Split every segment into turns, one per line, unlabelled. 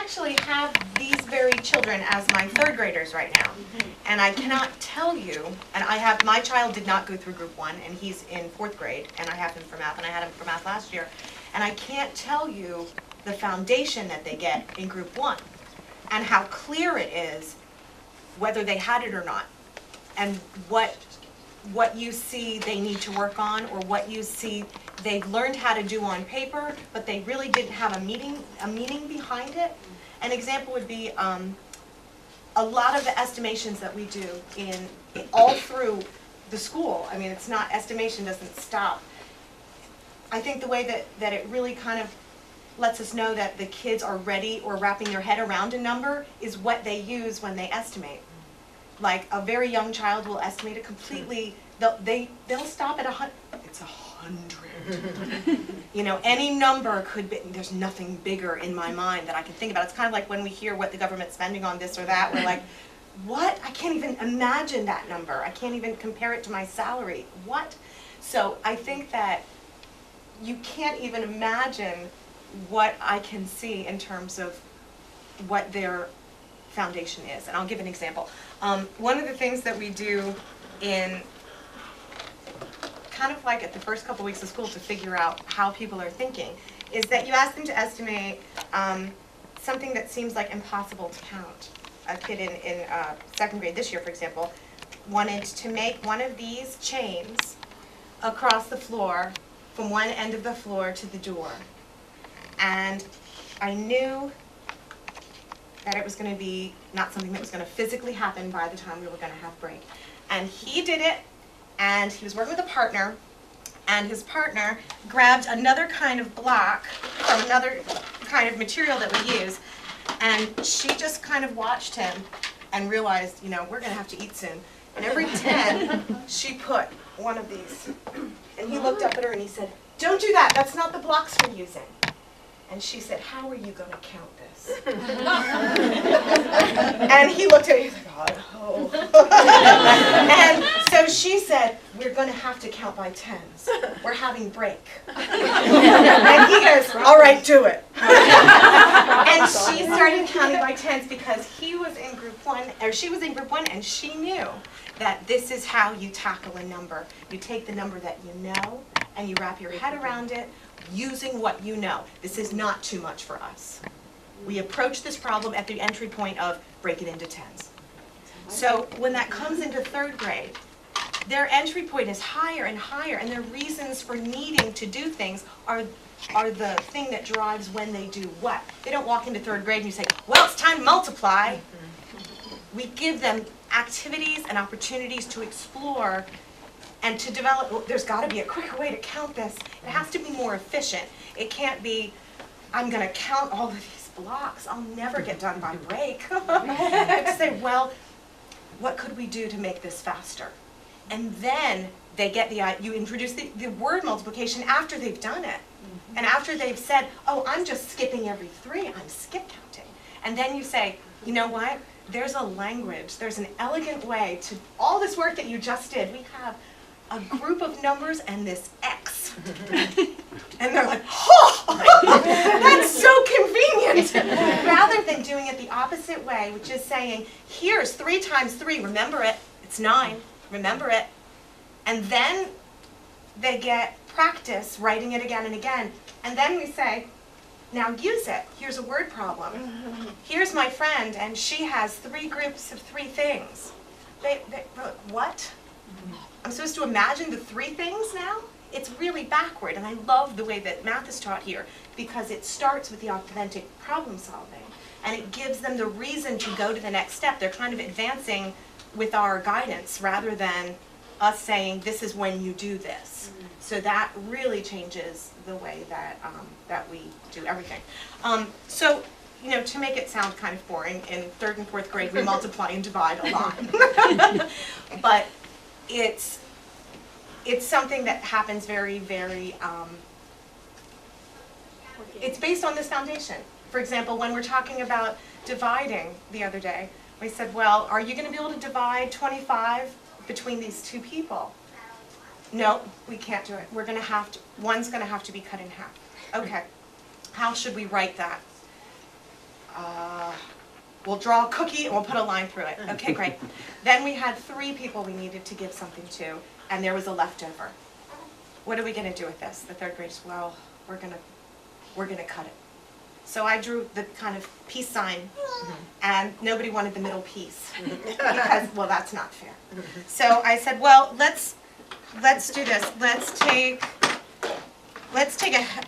actually have these very children as my third graders right now. And I cannot tell you, and I have, my child did not go through group 1, and he's in 4th grade, and I have him for math, and I had him for math last year. And I can't tell you the foundation that they get in group 1, and how clear it is whether they had it or not, and what you see they need to work on, or what you see they've learned how to do on paper, but they really didn't have a meaning behind it. An example would be a lot of the estimations that we do in all through the school. I mean, it's not, estimation doesn't stop. I think the way that it really kind of lets us know that the kids are ready or wrapping their head around a number is what they use when they estimate. Like a very young child will estimate it completely, they'll stop at 100, it's 100. You know, any number could be, there's nothing bigger in my mind that I can think about. It's kind of like when we hear what the government's spending on this or that, we're like, what? I can't even imagine that number. I can't even compare it to my salary. What? So I think that you can't even imagine what I can see in terms of what their foundation is. And I'll give an example. One of the things that we do in kind of like at the first couple weeks of school to figure out how people are thinking is that you ask them to estimate something that seems like impossible to count. A kid in 2nd grade this year, for example, wanted to make one of these chains across the floor from one end of the floor to the door. And I knew that it was going to be not something that was going to physically happen by the time we were going to have break. And he did it, and he was working with a partner, and his partner grabbed another kind of block from another kind of material that we use, and she just kind of watched him and realized, you know, we're going to have to eat soon. And every 10, she put one of these. And he looked up at her and he said, "Don't do that, that's not the blocks we're using." And she said, "How are you going to count this?" And he looked at me, he's like, "Oh." And so she said, "We're going to have to count by 10s. We're having break." And he goes, "All right, do it." And she started counting by 10s because he was in group 1, or she was in group 1, and she knew that this is how you tackle a number. You take the number that you know, and you wrap your head around it, using what you know. This is not too much for us. We approach this problem at the entry point of break it into 10s. So when that comes into 3rd grade, their entry point is higher and higher, and their reasons for needing to do things are the thing that drives when they do what. They don't walk into 3rd grade and you say, "Well, it's time to multiply." We give them activities and opportunities to explore and to develop. Well, there's got to be a quicker way to count this. It has to be more efficient. It can't be, "I'm going to count all of these blocks. I'll never get done by break." I say, well, what could we do to make this faster? And then they get you introduce the word multiplication after they've done it. And after they've said, "Oh, I'm just skipping every 3, I'm skip counting." And then you say, "You know what? There's a language, there's an elegant way to all this work that you just did. We have a group of numbers and this X." And they're like, "Oh, that's so convenient." Rather than doing it the opposite way, which is saying, "Here's 3 times 3, remember it, it's 9, remember it." And then they get practice writing it again and again. And then we say, "Now use it. Here's a word problem. Here's my friend, and she has 3 groups of 3 things." They wrote, "What? I'm supposed to imagine the 3 things now?" It's really backward, and I love the way that math is taught here because it starts with the authentic problem solving, and it gives them the reason to go to the next step. They're kind of advancing with our guidance rather than us saying, "This is when you do this." So that really changes the way that that we do everything. So, you know, to make it sound kind of boring, in 3rd and 4th grade we multiply and divide a lot. But it's something that happens very, very, it's based on this foundation. For example, when we're talking about dividing the other day, we said, "Well, are you going to be able to divide 25 between these 2 people?" "No, we can't do it. We're going to have to, one's going to have to be cut in half." "Okay, how should we write that?" we'll draw a cookie and we'll put a line through it. Okay, great. Then we had 3 people we needed to give something to, and there was a leftover. What are we going to do with this? The 3rd grade said, well, we're going to cut it. So I drew the kind of peace sign, and nobody wanted the middle piece because, well, that's not fair. So I said, well, let's do this. Let's take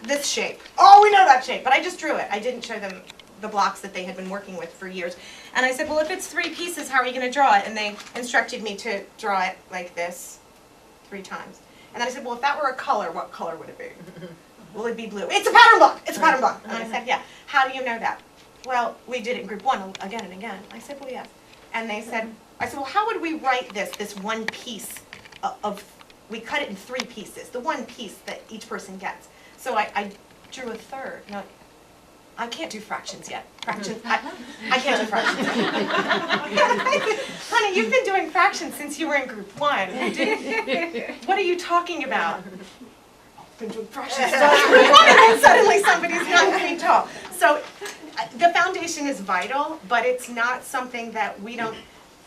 this shape. Oh, we know that shape, but I just drew it. I didn't show them the blocks that they had been working with for years. And I said, well, if it's 3 pieces, how are you going to draw it? And they instructed me to draw it like this 3 times. And then I said, well, if that were a color, what color would it be? Will it be blue? It's a pattern block! It's a pattern block! And I said, yeah. How do you know that? Well, we did it in group 1 again and again. I said, well, yes. And I said, well, how would we write this 1 piece of, we cut it in 3 pieces, the 1 piece that each person gets. So I drew a third. No, I can't do fractions yet. Fractions, I can't do fractions. Honey, you've been doing fractions since you were in group 1. What are you talking about? Been doing fractions since group 1, and then suddenly somebody's 9 feet tall. So the foundation is vital, but it's not something that we don't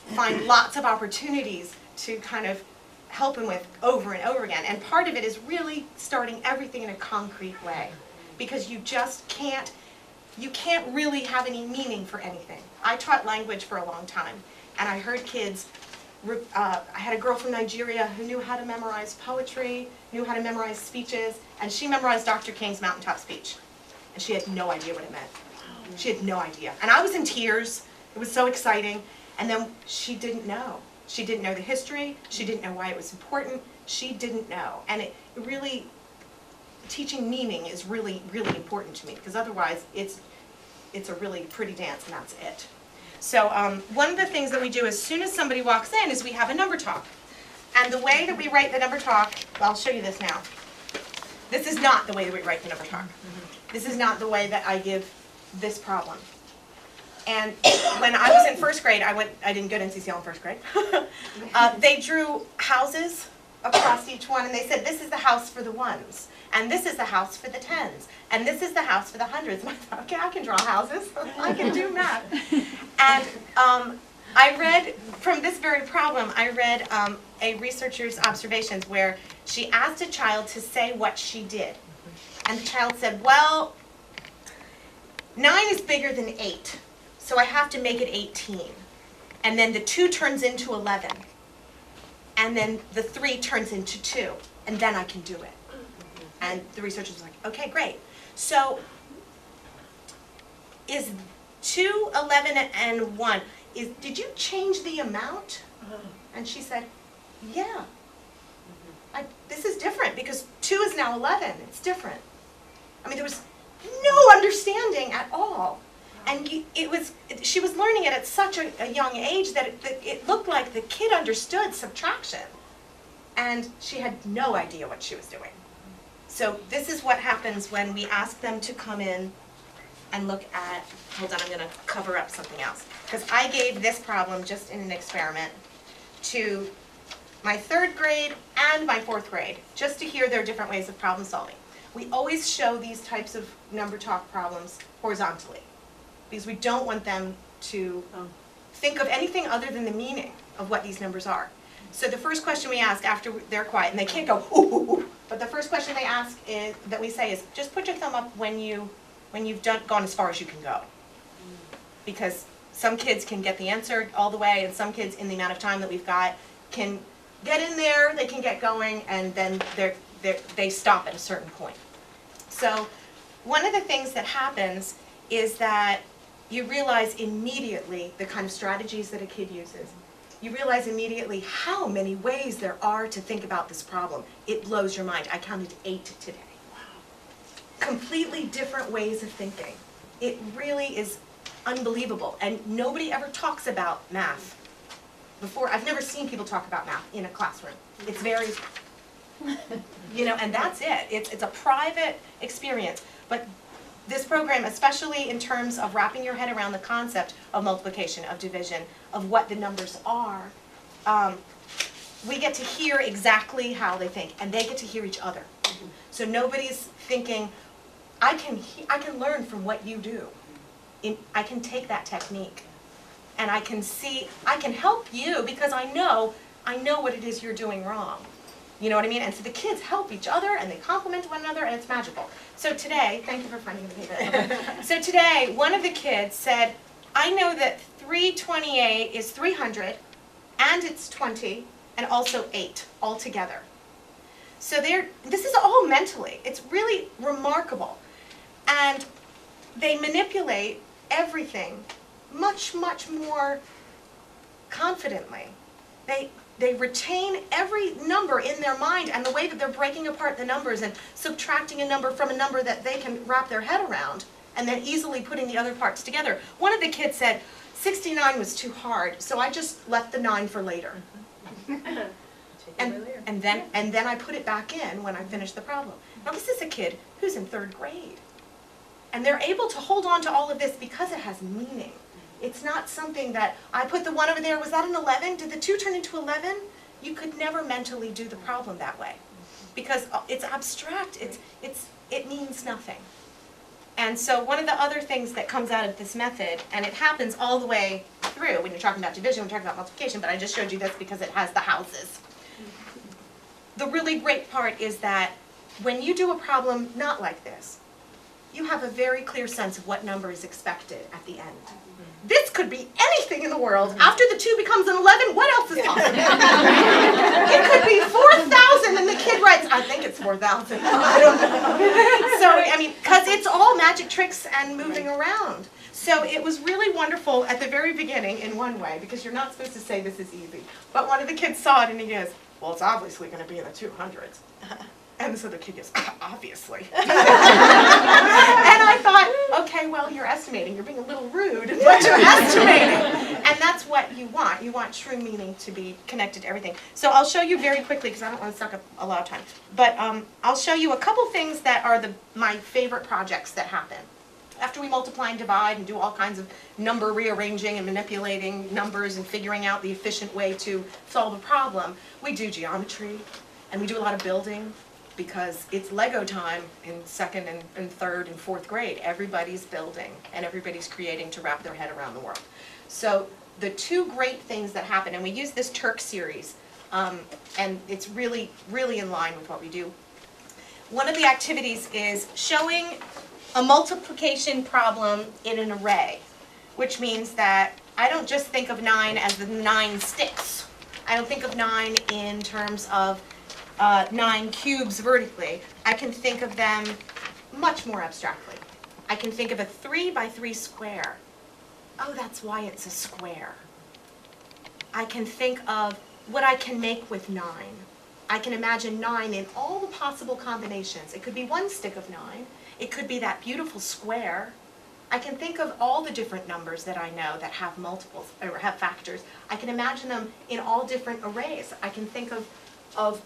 find lots of opportunities to kind of help them with over and over again. And part of it is really starting everything in a concrete way, because you just can't really have any meaning for anything. I taught language for a long time, and I heard kids, I had a girl from Nigeria who knew how to memorize poetry, knew how to memorize speeches, and she memorized Dr. King's mountaintop speech. And she had no idea what it meant. She had no idea. And I was in tears. It was so exciting. And then she didn't know. She didn't know the history. She didn't know why it was important. She didn't know. And it really, teaching meaning is really, really important to me, because otherwise it's a really pretty dance and that's it. So one of the things that we do as soon as somebody walks in is we have a number talk. And the way that we write the number talk, well, I'll show you this now. This is not the way that we write the number talk. This is not the way that I give this problem. And when I was in 1st grade, I didn't go to NCCL in 1st grade. They drew houses across each one, and they said, this is the house for the 1s, and this is the house for the 10s, and this is the house for the 100s. And I thought, okay, I can draw houses. I can do math. And I read, from this very problem, I read a researcher's observations where she asked a child to say what she did. And the child said, well, 9 is bigger than 8, so I have to make it 18. And then the 2 turns into 11. And then the 3 turns into 2. And then I can do it. And the researchers were like, okay, great. So is 2, 11, and 1, did you change the amount? And she said, yeah. This is different because 2 is now 11. It's different. I mean, there was no understanding at all. And she was learning it at such a young age that it looked like the kid understood subtraction. And she had no idea what she was doing. So this is what happens when we ask them to come in and look at, hold on, I'm going to cover up something else. Because I gave this problem just in an experiment to my 3rd grade and my 4th grade, just to hear their different ways of problem solving. We always show these types of number talk problems horizontally, because we don't want them to think of anything other than the meaning of what these numbers are. So the first question we ask after they're quiet, and they can't go, ooh, ooh, ooh, but the first question they ask is, that we say is, just put your thumb up when you've gone as far as you can go. Because some kids can get the answer all the way, and some kids, in the amount of time that we've got, can get in there, they can get going, and then they stop at a certain point. So one of the things that happens is that you realize immediately the kind of strategies that a kid uses. You realize immediately how many ways there are to think about this problem. It blows your mind. I counted 8 today. Wow. Completely different ways of thinking. It really is unbelievable. And nobody ever talks about math before. I've never seen people talk about math in a classroom. It's very, and that's it. It's a private experience. But this program, especially in terms of wrapping your head around the concept of multiplication, of division, of what the numbers are, we get to hear exactly how they think, and they get to hear each other. So nobody's thinking, I can learn from what you do. I can take that technique and I can help you because I know what it is you're doing wrong. You know what I mean? And so the kids help each other, and they compliment one another, and it's magical. So today, thank you for finding the paper. So today, one of the kids said, I know that 328 is 300, and it's 20, and also 8 all together. So this is all mentally. It's really remarkable. And they manipulate everything much, much more confidently. They retain every number in their mind, and the way that they're breaking apart the numbers and subtracting a number from a number that they can wrap their head around, and then easily putting the other parts together. One of the kids said, 69 was too hard, so I just left the 9 for later. And then I put it back in when I finished the problem. Now this is a kid who's in 3rd grade. And they're able to hold on to all of this because it has meaning. It's not something that, I put the 1 over there, was that an 11? Did the 2 turn into 11? You could never mentally do the problem that way. Because it's abstract, it means nothing. And so one of the other things that comes out of this method, and it happens all the way through, when you're talking about division, we're talking about multiplication, but I just showed you this because it has the houses. The really great part is that when you do a problem not like this, you have a very clear sense of what number is expected at the end. This could be anything in the world. After the 2 becomes an 11, what else is possible? It could be 4,000 and the kid writes, I think it's 4,000. I don't know. So, I mean, because it's all magic tricks and moving around. So it was really wonderful at the very beginning in one way, because you're not supposed to say this is easy. But one of the kids saw it and he goes, well, it's obviously going to be in the 200s. And so the kid goes, obviously. And I thought, okay, well, you're estimating. You're being a little rude, but you're estimating. And that's what you want. You want true meaning to be connected to everything. So I'll show you very quickly, because I don't want to suck up a lot of time. But I'll show you a couple things that are my favorite projects that happen. After we multiply and divide and do all kinds of number rearranging and manipulating numbers and figuring out the efficient way to solve a problem, we do geometry, and we do a lot of building. Because it's Lego time in 2nd and 3rd and 4th grade. Everybody's building and everybody's creating to wrap their head around the world. So the 2 great things that happen, and we use this Turk series, and it's really, really in line with what we do. One of the activities is showing a multiplication problem in an array, which means that I don't just think of 9 as the 9 sticks. I don't think of 9 in terms of 9 cubes vertically. I can think of them much more abstractly. I can think of a 3 by 3 square. Oh, that's why it's a square. I can think of what I can make with 9. I can imagine 9 in all the possible combinations. It could be 1 stick of 9. It could be that beautiful square. I can think of all the different numbers that I know that have multiples or have factors. I can imagine them in all different arrays. I can think of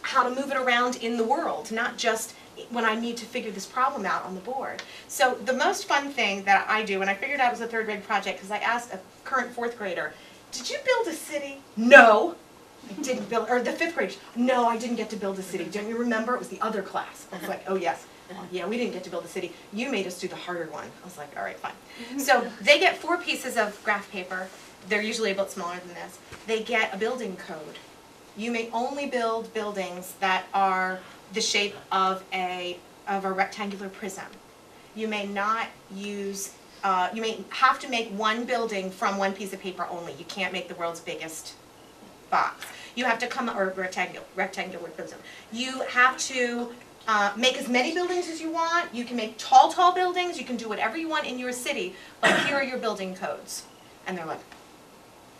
how to move it around in the world, not just when I need to figure this problem out on the board. So the most fun thing that I do, and I figured out it was a 3rd grade project because I asked a current 4th grader, did you build a city? No, I didn't build, or the 5th grade, no, I didn't get to build a city. Don't you remember? It was the other class. I was like, oh yes. Yeah, we didn't get to build a city. You made us do the harder one. I was like, all right, fine. So they get 4 pieces of graph paper. They're usually a bit smaller than this. They get a building code. You may only build buildings that are the shape of a rectangular prism. You may not use, you may have to make one building from one piece of paper only. You can't make the world's biggest box. You have to or rectangular prism. You have to make as many buildings as you want. You can make tall buildings. You can do whatever you want in your city, but here are your building codes. And they're like,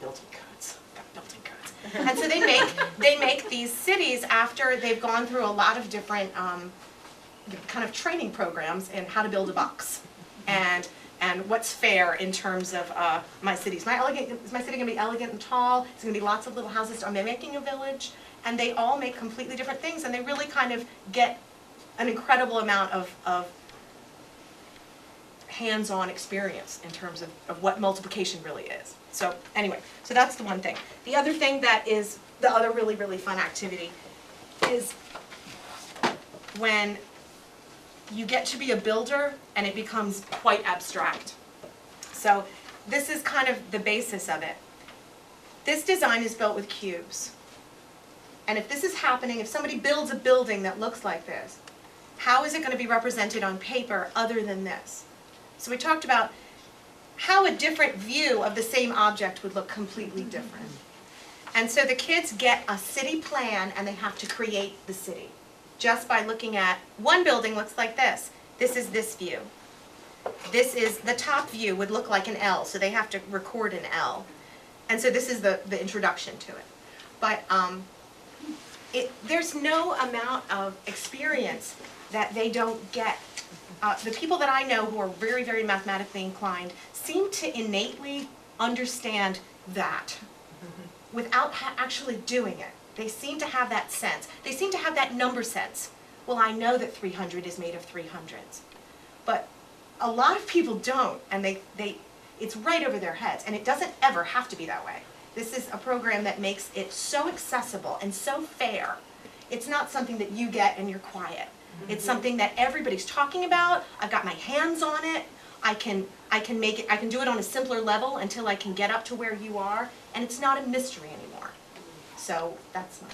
building codes, got building codes. And so they make these cities after they've gone through a lot of different kind of training programs in how to build a box and what's fair in terms of my city. Is my city going to be elegant and tall? Is it going to be lots of little houses? Am I making a village? And they all make completely different things, and they really kind of get an incredible amount of hands-on experience in terms of what multiplication really is. So anyway, so that's the one thing. The other thing that is the other really, really fun activity is when you get to be a builder and it becomes quite abstract. So this is kind of the basis of it. This design is built with cubes. And if this is happening, if somebody builds a building that looks like this, how is it going to be represented on paper other than this? So we talked about how a different view of the same object would look completely different. And so the kids get a city plan and they have to create the city. Just by looking at one building looks like this. This is this view. This is the top view would look like an L, so they have to record an L. And so this is the introduction to it. But there's no amount of experience that they don't get. The people that I know who are very, very mathematically inclined seem to innately understand that without actually doing it. They seem to have that sense. They seem to have that number sense. Well, I know that 300 is made of 300s. But a lot of people don't, and it's right over their heads, and it doesn't ever have to be that way. This is a program that makes it so accessible and so fair. It's not something that you get and you're quiet. It's something that everybody's talking about. I've got my hands on it. I can do it on a simpler level until I can get up to where you are, and it's not a mystery anymore. So that's mine.